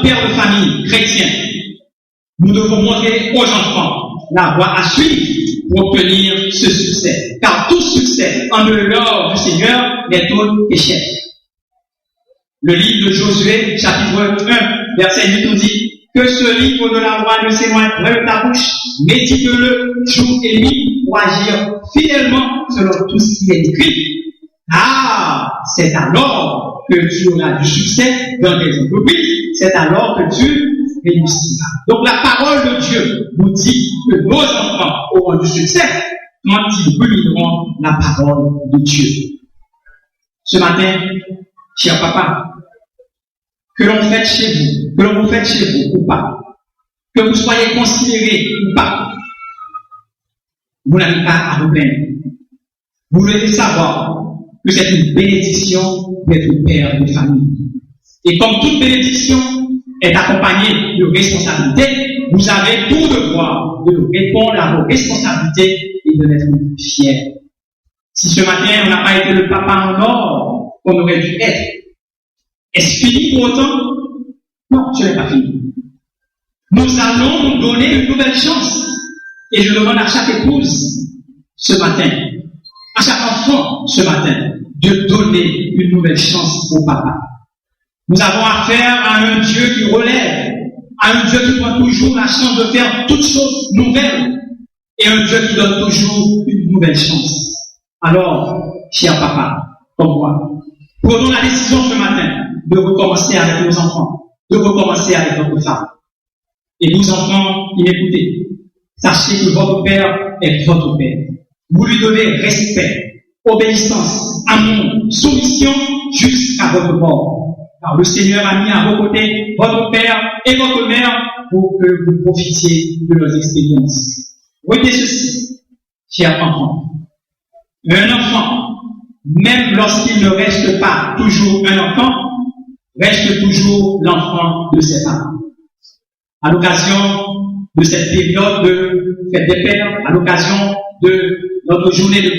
pères de famille chrétiens, nous devons montrer aux enfants la voie à suivre pour obtenir ce succès. Car tout succès en dehors du Seigneur n'est autre qu'échec. Le livre de Josué, chapitre 1, verset 8, nous dit que ce livre de la loi ne s'éloigne pas de ta bouche, médite-le jour et nuit pour agir fidèlement selon tout ce qui est écrit. Ah, c'est alors que tu auras du succès dans tes entreprises, c'est alors que tu réussiras. Donc la parole de Dieu nous dit que nos enfants auront du succès quand ils reliront la parole de Dieu. Ce matin, cher papa, que l'on fête chez vous, que l'on vous fête chez vous ou pas, que vous soyez considérés ou pas, vous n'avez pas à vous plaindre. Vous devez savoir que c'est une bénédiction d'être père de famille. Et comme toute bénédiction est accompagnée de responsabilités, vous avez pour devoir de répondre à vos responsabilités et de l'être fiers. Si ce matin on n'a pas été le papa en or qu'on aurait dû être, est-ce fini pour autant? Non, ce n'est pas fini. Nous allons nous donner une nouvelle chance. Et je demande à chaque épouse ce matin, à chaque enfant ce matin, de donner une nouvelle chance au papa. Nous avons affaire à un Dieu qui relève, à un Dieu qui prend toujours la chance de faire toutes choses nouvelles, et un Dieu qui donne toujours une nouvelle chance. Alors, cher papa, comme moi, prenons la décision ce matin de recommencer avec nos enfants, de recommencer avec notre femme. Et vous enfants qui m'écoutez, sachez que votre père est votre père. Vous lui devez respect, obéissance, amour, soumission jusqu'à votre mort. Car le Seigneur a mis à vos côtés votre père et votre mère pour que vous profitiez de leurs expériences. Retenez ceci, chers enfants. Un enfant, même lorsqu'il ne reste pas toujours un enfant, reste toujours l'enfant de ses parents. À l'occasion de cette période de fête des pères, à l'occasion de notre journée de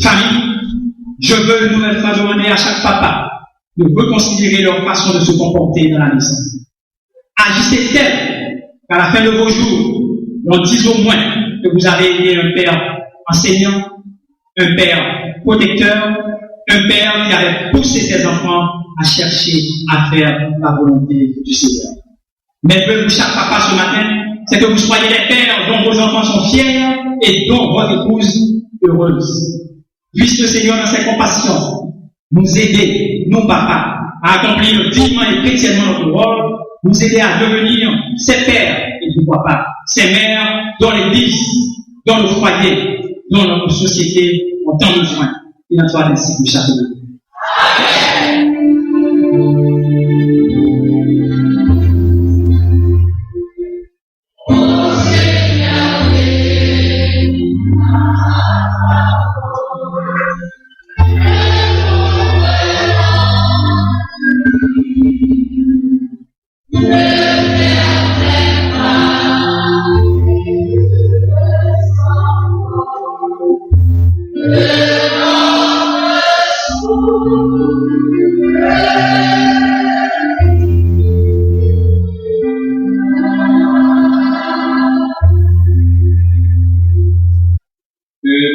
famille, je veux une nouvelle fois demander à chaque papa de reconsidérer leur façon de se comporter dans la maison. Agissez tel qu'à la fin de vos jours, on dise au moins que vous avez été un père enseignant, un père protecteur, un père qui avait poussé ses enfants à chercher à faire la volonté du Seigneur. Mais pour chaque papa ce matin, c'est que vous soyez les pères dont vos enfants sont fiers et dont votre épouse heureuse. Puisse le Seigneur dans ses compassions nous aider, nous papas, à accomplir dignement et chrétiennement notre rôle, nous aider à devenir ces pères et pourquoi pas ces mères dans l'église, dans le foyer, dans notre société ont tant besoin. Il en soit ainsi pour chacun de nous.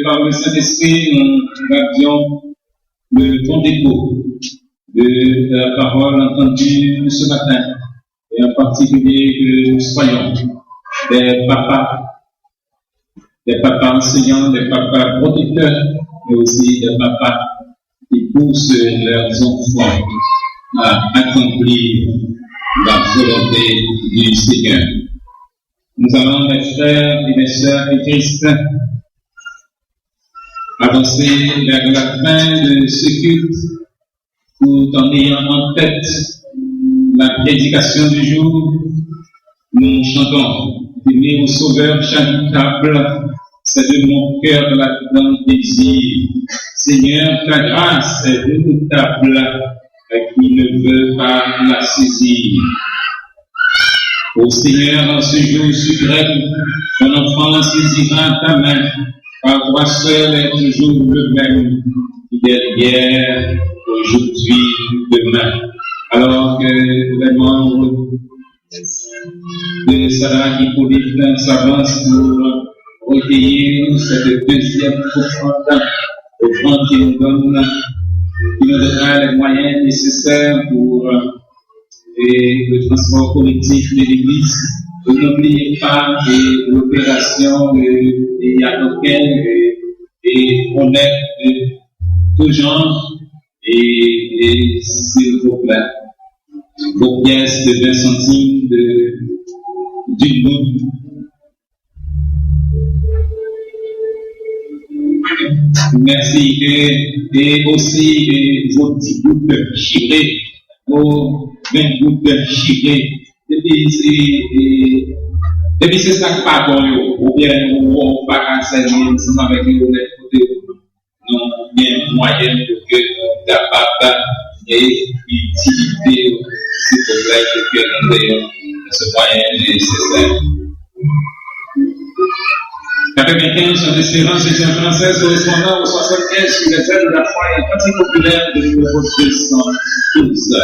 Par le Saint-Esprit, nous avions le bon dépôt de la parole entendue ce matin, et en particulier que nous soyons des papas enseignants, des papas protecteurs, mais aussi des papas qui poussent leurs enfants à accomplir la volonté du Seigneur. Nous allons, mes frères et mes sœurs de Christ, avancer vers la fin de ce culte tout en ayant en tête la prédication du jour. Nous chantons aimer au Sauveur charitable, c'est de mon cœur la grande désir. Seigneur, ta grâce est redoutable, qui ne veut pas la saisir. Ô Seigneur, en ce jour suprême, ton enfant saisira ta main. Car toi seul est toujours le même, qui est hier, aujourd'hui, demain. Alors que les membres de Sarah Hippolyte s'avancent pour recueillir cette deuxième offrande qui nous donnera les moyens nécessaires pour le transport collectif de l'Église. N'oubliez pas l'opération de Yadoken et on est de tout genre et s'il vous plaît, vos pièces de 20 centimes d'une goutte. Merci et aussi vos 10 gouttes chiffrées, vos 20 gouttes chiffrées. Et puis c'est ça qui pas bon, ou bien on va enseigner ensemble avec les honnêtes côté, nous bien moyen pour que nous capables et utiliser s'il vous plaît que nous ayons ce moyen nécessaire. Capitaine 15, chant d'espérance, section française correspondant au 75 sur les ailes de la foi et parti populaire de numéro 212.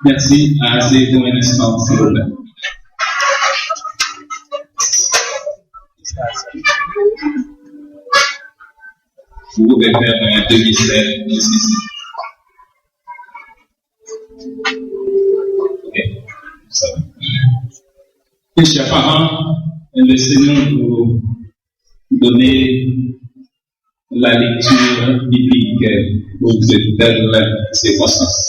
Merci. Assez pour un instant, s'il vous plaît. Vous pouvez faire un demi-cercle ici. Ok, ça va. Et chers parents, laissez-nous vous donner la lecture biblique pour cette belle circonstance.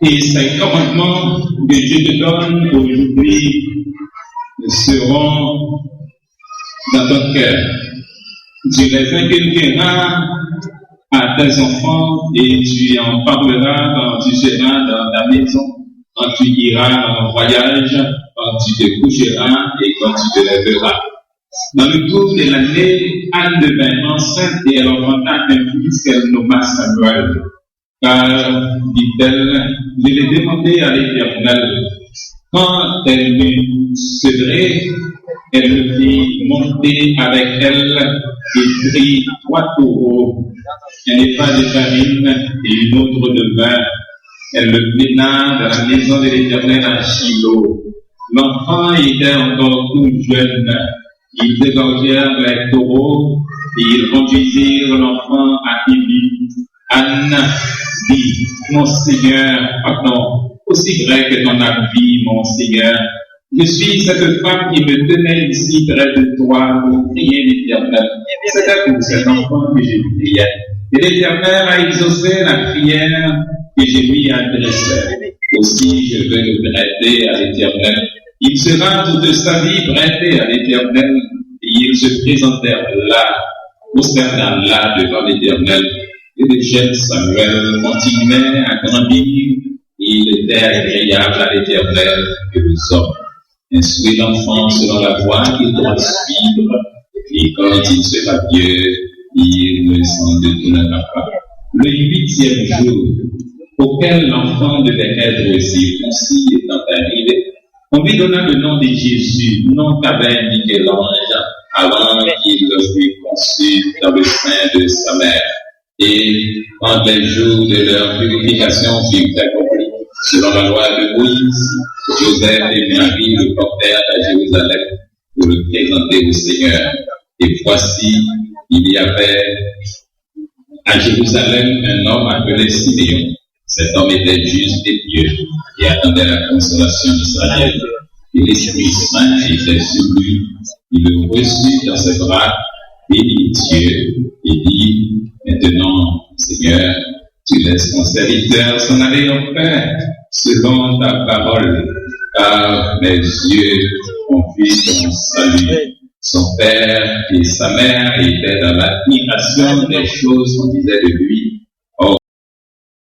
Et ces commandements que Dieu te donne aujourd'hui seront dans ton cœur. Tu les inculqueras à tes enfants et tu en parleras quand tu seras dans ta maison, quand tu iras en voyage, quand tu te coucheras et quand tu te lèveras. Dans le cours de l'année, Anne devint enceinte et elle enfanta un fils qu'elle nomma Samuel. Car, dit-elle, je l'ai demandé à l'Éternel. Quand elle m'eut sevré, elle me fit monter avec elle et prit 3 taureaux, un épha de farine et une autre de vin. Elle le mena dans la maison de l'Éternel à Shiloh. L'enfant était encore tout jeune. Ils dégorgèrent les taureaux et ils conduisirent l'enfant à Élie. Anne dit, mon Seigneur, pardon, aussi vrai que ton avis, mon Seigneur, je suis cette femme qui me tenait ici près de toi pour prier l'Éternel. C'était pour cet enfant que je priais. Et l'Éternel a exaucé la prière que je lui adressais. Aussi, je veux le prêter à l'Éternel. Il sera toute sa vie prêté à l'Éternel. Et ils se présentèrent là, prosternèrent là devant l'Éternel. Et le jeune Samuel continuait à grandir. Il était agréable à l'Éternel que aux hommes. Instruit l'enfant selon la voie qu'il doit suivre. Et quand il sera vieux, il ne s'en détournera pas. Le 8e jour, auquel l'enfant devait être circoncis étant arrivé, on lui donna le nom de Jésus, nom qu'avait indiqué l'ange avant qu'il fût conçu dans le sein de sa mère. Et quand les jours de leur purification furent accomplis, selon la loi de Moïse, Joseph et Marie le portèrent à Jérusalem pour le présenter au Seigneur. Et voici, il y avait à Jérusalem un homme appelé Siméon. Cet homme était juste et pieux et attendait la consolation d'Israël. Et l'Esprit Saint était sur lui. Il le reçut dans ses bras, bénit Dieu et dit, maintenant, Seigneur, tu laisses ton serviteur s'en aller en paix, selon ta parole, car mes yeux ont vu ton salut. Son père et sa mère étaient dans l'admiration des choses qu'on disait de lui,